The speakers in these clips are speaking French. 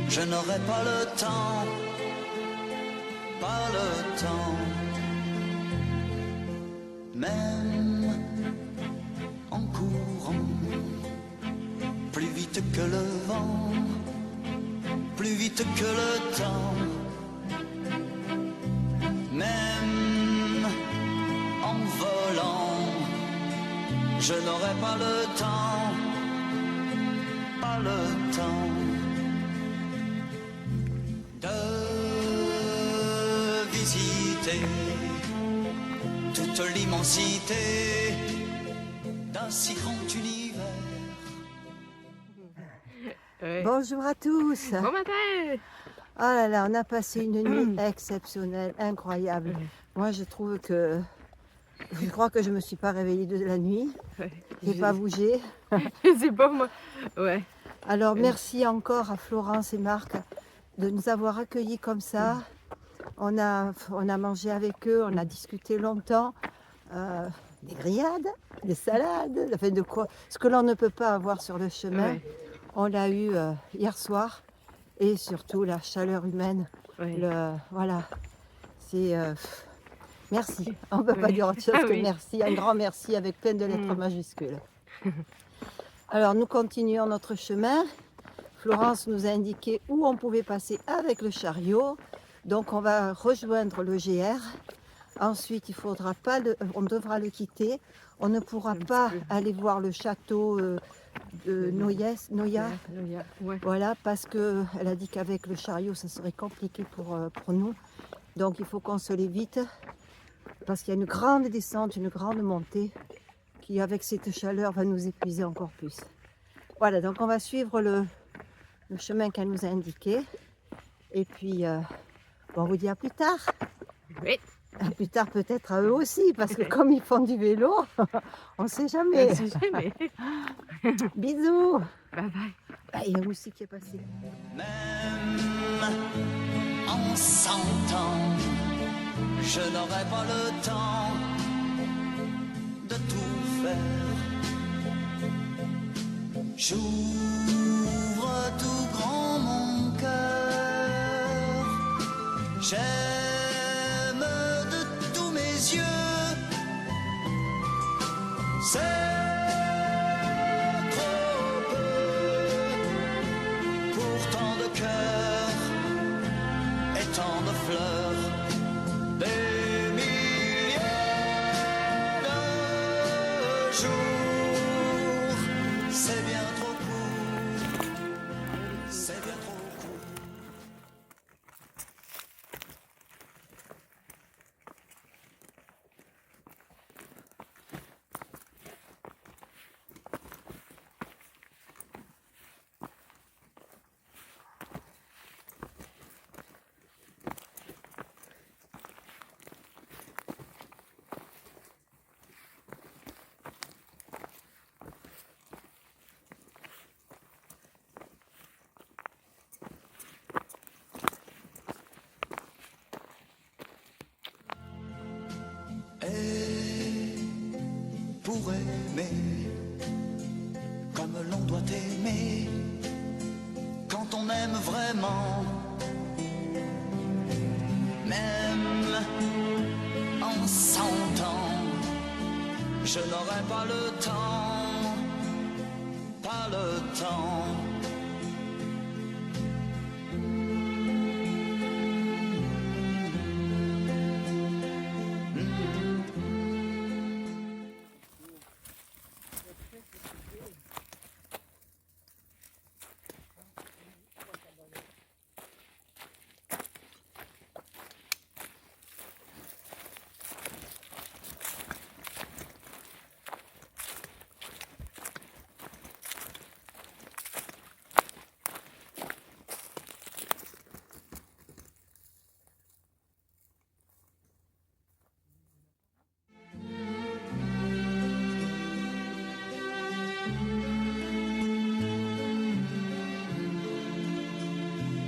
je n'aurai pas le temps, pas le temps. Même en courant, plus vite que le vent, plus vite que le temps. Même en volant, je n'aurai pas le temps, pas le temps de visiter toute l'immensité d'un si grand univers. Ouais. Bonjour à tous. Bon matin. Oh là là, on a passé une nuit exceptionnelle, incroyable. Moi, je trouve que... Je crois que je ne me suis pas réveillée de la nuit. Ouais. Je n'ai pas bougé. Je sais pas moi. Ouais. Alors, merci encore à Florence et Marc de nous avoir accueillis comme ça. On a mangé avec eux, on a discuté longtemps. Des grillades, des salades, enfin de quoi. Ce que l'on ne peut pas avoir sur le chemin, Ouais. on l'a eu hier soir. Et surtout la chaleur humaine. Ouais. Voilà, c'est... merci, on ne peut pas Ouais. dire autre chose Ah que oui. merci, un grand merci avec plein de lettres majuscules. Alors nous continuons notre chemin. Florence nous a indiqué où on pouvait passer avec le chariot. Donc on va rejoindre le GR. Ensuite, on devra le quitter. On ne pourra pas aller voir le château de Noya. Ouais. Voilà, parce qu'elle a dit qu'avec le chariot, ça serait compliqué pour nous. Donc il faut qu'on se l'évite, parce qu'il y a une grande descente, une grande montée, qui avec cette chaleur va nous épuiser encore plus. Voilà, donc on va suivre le chemin qu'elle nous a indiqué. Et puis, bon, on vous dit à plus tard. Oui. À plus tard peut-être à eux aussi, parce que comme ils font du vélo, on ne sait jamais. On sait jamais. Bisous. Bye bye. Ah, il y a un aussi qui est passé. Même en 100 ans, je n'aurai pas le temps de tout faire. J'ouvre tout grand mon cœur, j'aime de tous mes yeux. C'est trop peu pour tant de cœurs et tant de fleurs, des milliers de jours. C'est bien trop court, c'est bien trop court. Et pour aimer comme l'on doit aimer, quand on aime vraiment, même en 100 ans, je n'aurai pas le temps, pas le temps.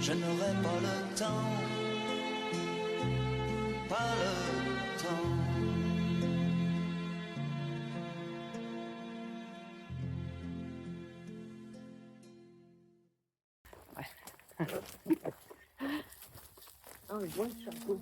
Je n'aurai pas le temps, pas le temps. Ah oui, bon chapeau.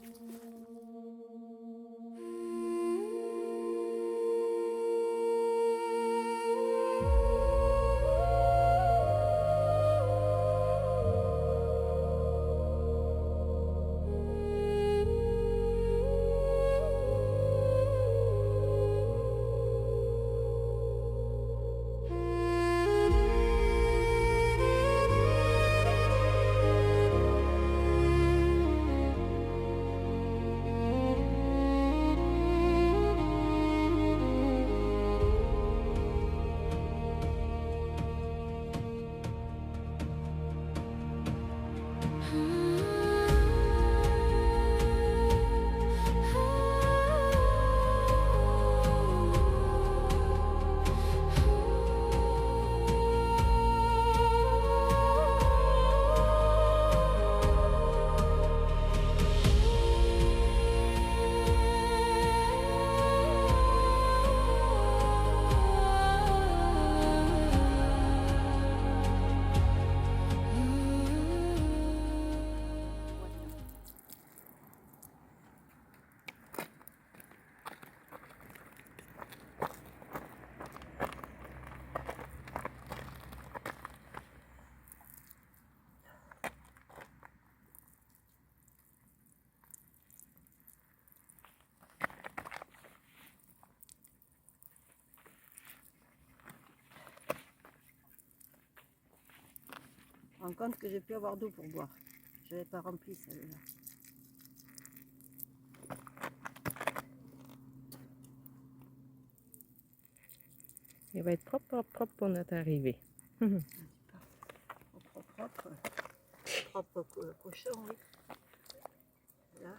Je me rends compte que j'ai pu avoir d'eau pour boire. Je n'avais pas rempli celle-là. Il va être propre, propre, propre pour notre arrivée. Propre, propre. Propre cochon, oui. Voilà.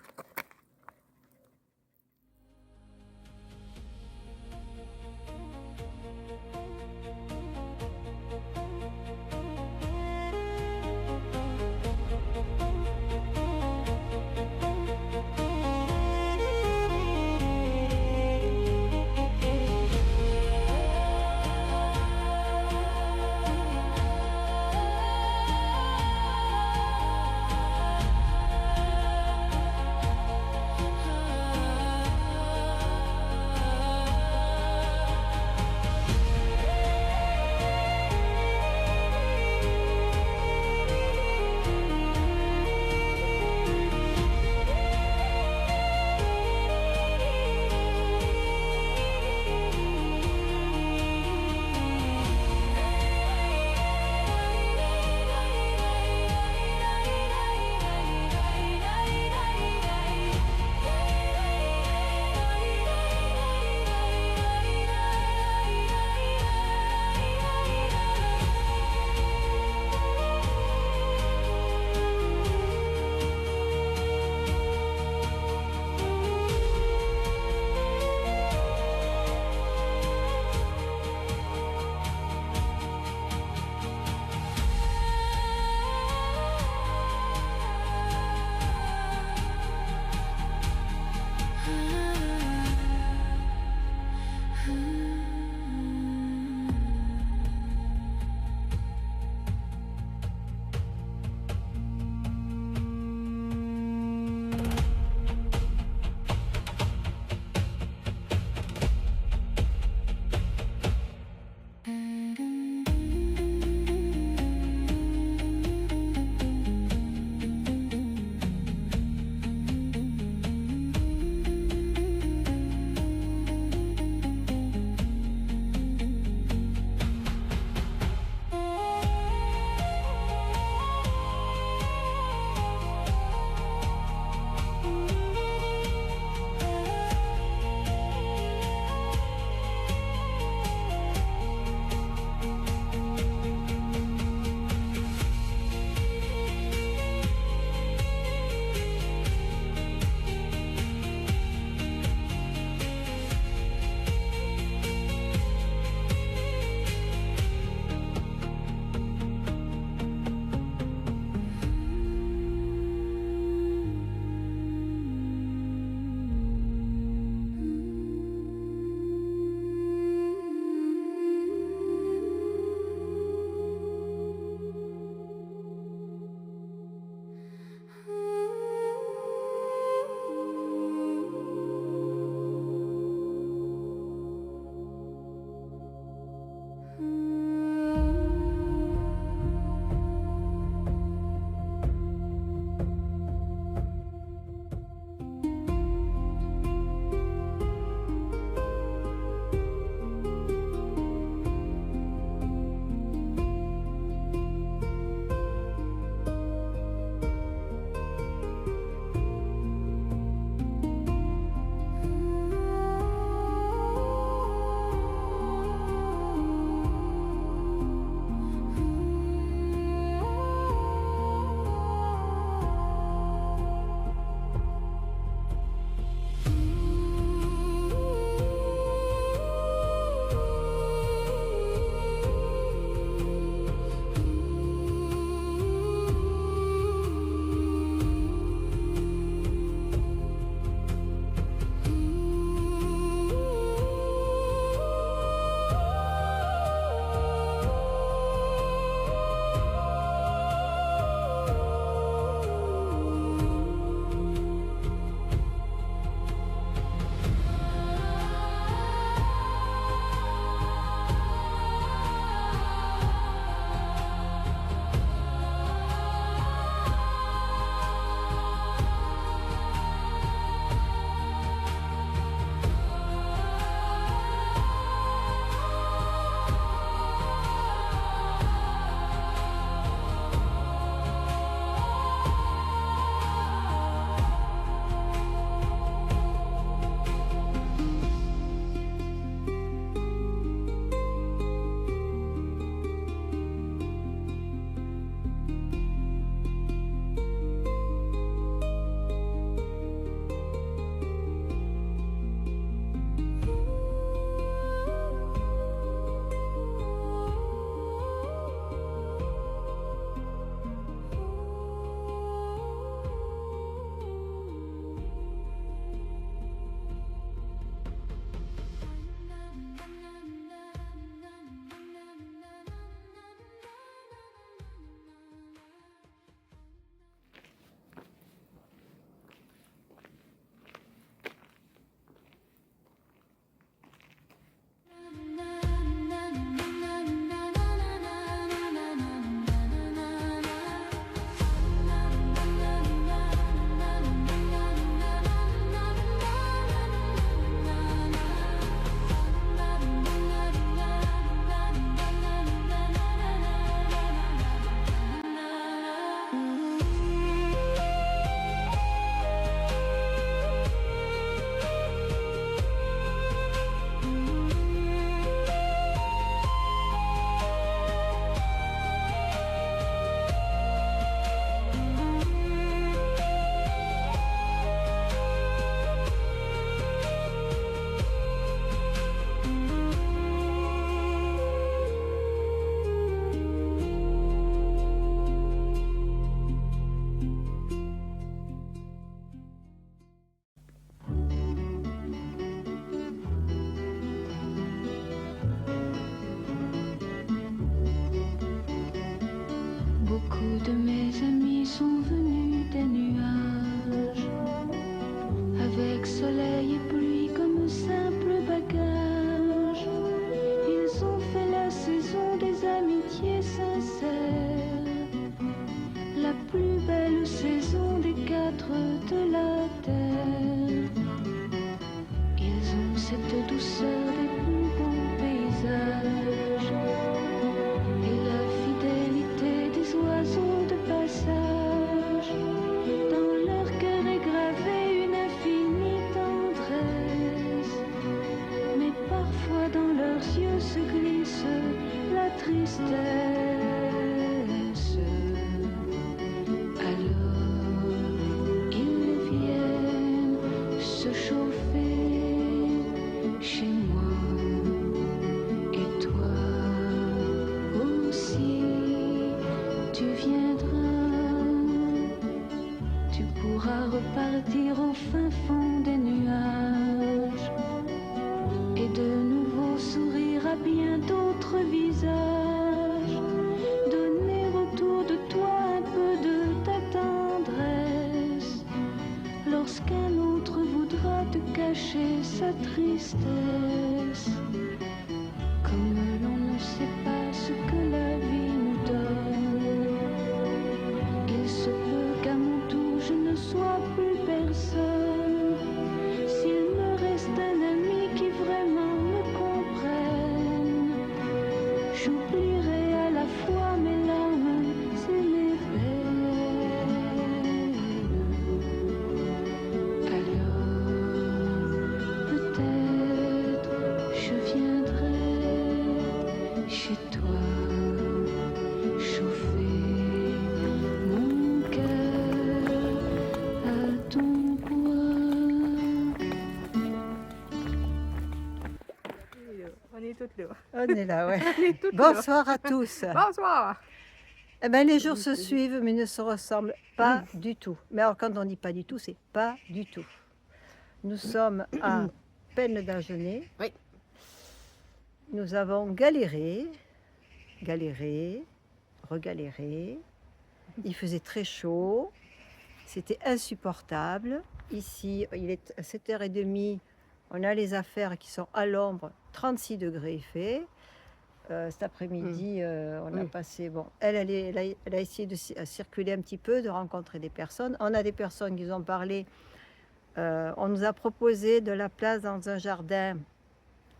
sincère, la plus belle saison des quatre de la terre. Ils ont cette douceur des plus beaux paysages et la fidélité des oiseaux de passage. Dans leur cœur est gravée une infinie tendresse, mais parfois dans leurs yeux se glisse la tristesse. Alors ils viennent se chauffer chez moi, et toi aussi tu viendras. Tu pourras repartir au fin fond des nuages et de nouveau sourire à bien d'autres visages, donner autour de toi un peu de ta tendresse lorsqu'un autre voudra te cacher sa tristesse. Comme l'on ne sait pas ce que la vie nous donne, il se peut qu'à mon tour je ne sois plus personne. S'il me reste un ami qui vraiment me comprenne, j'oublierai à la fois mes larmes et mes peines. Alors peut-être je viendrai chez toi, chauffer mon cœur à ton bois. On est toutes là. On est là, ouais. On est toutes là. Bonsoir à tous. Bonsoir. Eh ben, les jours se suivent, mais ne se ressemblent pas du tout. Mais alors, quand on dit pas du tout, c'est pas du tout. Nous sommes à peine d'Agenais. Oui. Nous avons galéré, regaléré. Il faisait très chaud. C'était insupportable. Ici, il est 7h30. On a les affaires qui sont à l'ombre. 36 degrés il fait. Cet après-midi, on a passé... Bon, elle a essayé de circuler un petit peu, de rencontrer des personnes. On a des personnes qui nous ont parlé. On nous a proposé de la place dans un jardin.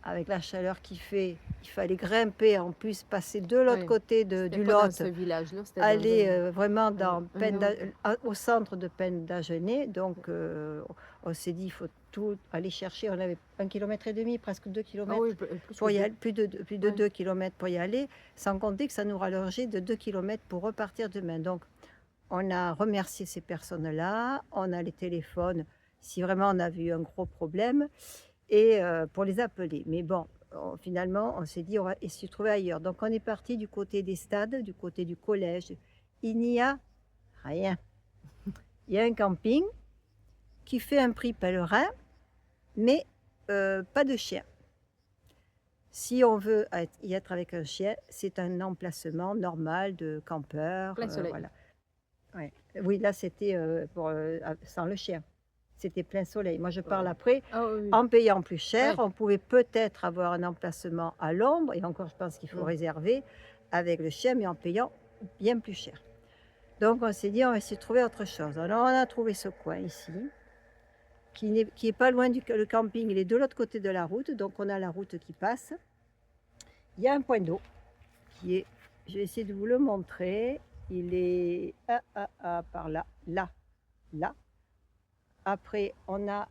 Avec la chaleur qu'il fait, il fallait grimper, en plus passer de l'autre côté du Lot, ce village-là, c'était aller vraiment au centre de Peine d'Agenais. Donc, on s'est dit, il faut tout aller chercher. On avait 1,5 km, presque 2 km. Pour y aller, plus de 2 km pour y aller, sans compter que ça nous rallongeait de 2 km pour repartir demain. Donc, on a remercié ces personnes-là, on a les téléphones, si vraiment on a vu un gros problème, et pour les appeler. Mais bon, finalement, on s'est dit, on va essayer de trouver ailleurs. Donc, on est parti du côté des stades, du côté du collège. Il n'y a rien. Il y a un camping qui fait un prix pèlerin, mais pas de chien. Si on veut y être avec un chien, c'est un emplacement normal de campeur. Plein soleil. Voilà. Ouais. Oui, là, c'était sans le chien. C'était plein soleil. Moi, je parle après. En payant plus cher, on pouvait peut-être avoir un emplacement à l'ombre. Et encore, je pense qu'il faut réserver avec le chien, mais en payant bien plus cher. Donc, on s'est dit, on va essayer de trouver autre chose. Alors, on a trouvé ce coin ici, qui est pas loin le camping. Il est de l'autre côté de la route. Donc, on a la route qui passe. Il y a un point d'eau qui est... Je vais essayer de vous le montrer. Il est par là, là. Après, on a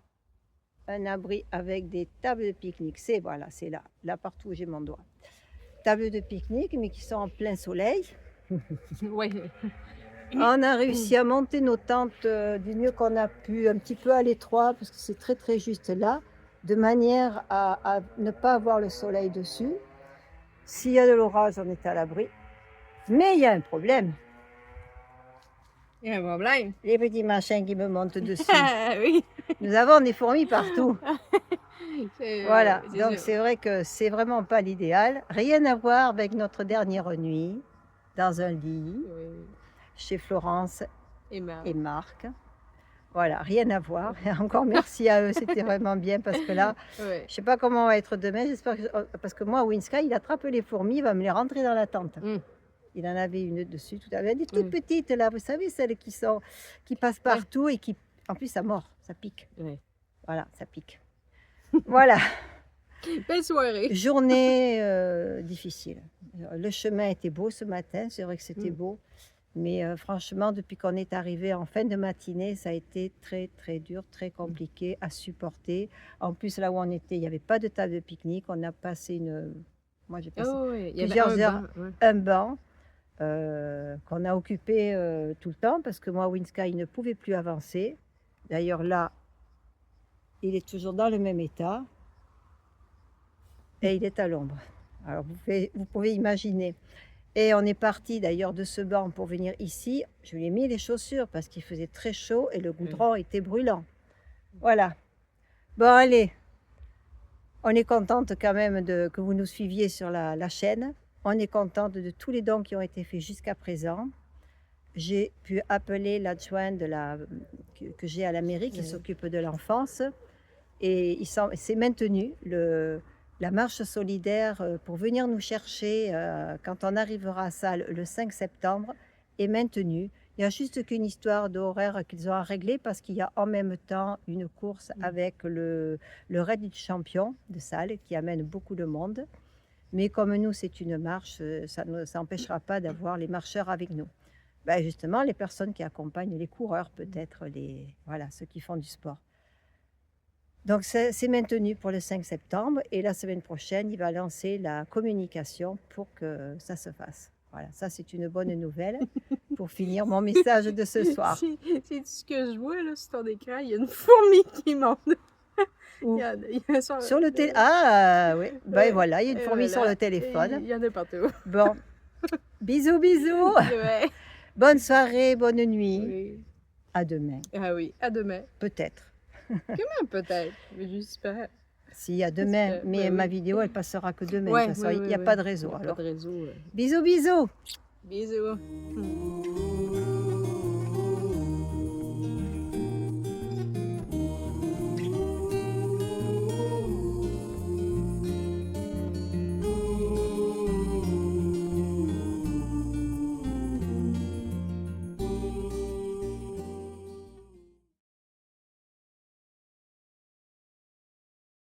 un abri avec des tables de pique-nique. C'est là partout où j'ai mon doigt. Tables de pique-nique, mais qui sont en plein soleil. Oui. On a réussi à monter nos tentes du mieux qu'on a pu, un petit peu à l'étroit, parce que c'est très très juste là, de manière à ne pas avoir le soleil dessus. S'il y a de l'orage, on est à l'abri. Mais il y a un problème. Il y a un problème. Les petits machins qui me montent dessus. Oui. Nous avons des fourmis partout. Voilà, donc sûr. c'est vrai que c'est vraiment pas l'idéal. Rien à voir avec notre dernière nuit, dans un lit, chez Florence Et Marc. et Marc. Voilà, rien à voir. Et encore merci à eux, c'était vraiment bien parce que là, Ouais. je sais pas comment on va être demain. J'espère que, parce que moi, Winsky, il attrape les fourmis, il va me les rentrer dans la tente. Il en avait une dessus, tout à l'heure. Des toutes Oui. petites là, vous savez, celles qui passent partout et qui, en plus, ça mord, ça pique. Ouais. Voilà, ça pique. Voilà, Belle soirée. journée difficile. Le chemin était beau ce matin, c'est vrai que c'était Mm. beau. Mais franchement, depuis qu'on est arrivé en fin de matinée, ça a été très, très dur, très compliqué à supporter. En plus, là où on était, il n'y avait pas de table de pique-nique. On a passé Moi, j'ai passé Oh, ouais. Il y avait plusieurs un heures, banc, ouais. un banc qu'on a occupé tout le temps parce que moi, Winska, il ne pouvait plus avancer. D'ailleurs, là, il est toujours dans le même état et il est à l'ombre. Alors, vous pouvez imaginer. Et on est parti d'ailleurs de ce banc pour venir ici. Je lui ai mis les chaussures parce qu'il faisait très chaud et le goudron était brûlant. Voilà. Bon, allez. On est contente quand même que vous nous suiviez sur la chaîne. On est contente de tous les dons qui ont été faits jusqu'à présent. J'ai pu appeler l'adjoint que j'ai à la mairie qui Oui. s'occupe de l'enfance. Et c'est maintenu la marche solidaire pour venir nous chercher quand on arrivera à Salles le 5 septembre est maintenue. Il n'y a juste qu'une histoire d'horaire qu'ils ont à régler parce qu'il y a en même temps une course avec le Raid du Champion de Salles qui amène beaucoup de monde. Mais comme nous, c'est une marche, ça n'empêchera pas d'avoir les marcheurs avec nous. Ben justement, les personnes qui accompagnent les coureurs, peut-être voilà, ceux qui font du sport. Donc, c'est maintenu pour le 5 septembre et la semaine prochaine, il va lancer la communication pour que ça se fasse. Voilà, ça c'est une bonne nouvelle pour finir mon message de ce soir. C'est ce que je vois là sur ton écran. Il y a une fourmi qui monte. Où? Il y a Sur le téléphone. Ah oui, ben Ouais. voilà, il y a une Et fourmi sur voilà. le téléphone. Il y en a partout. Bon, bisous, bisous. Ouais. Bonne soirée, bonne nuit. Oui. À demain, Ah oui, à demain. peut-être. Comment peut-être? Mais j'espère. Si, à demain, J'espère. mais Ben ma oui. vidéo, elle passera que demain. Ouais, de toute façon, oui, il oui, n'y a oui. pas de réseau. Il y a Alors, pas de réseau. bisous, bisous. Bisous.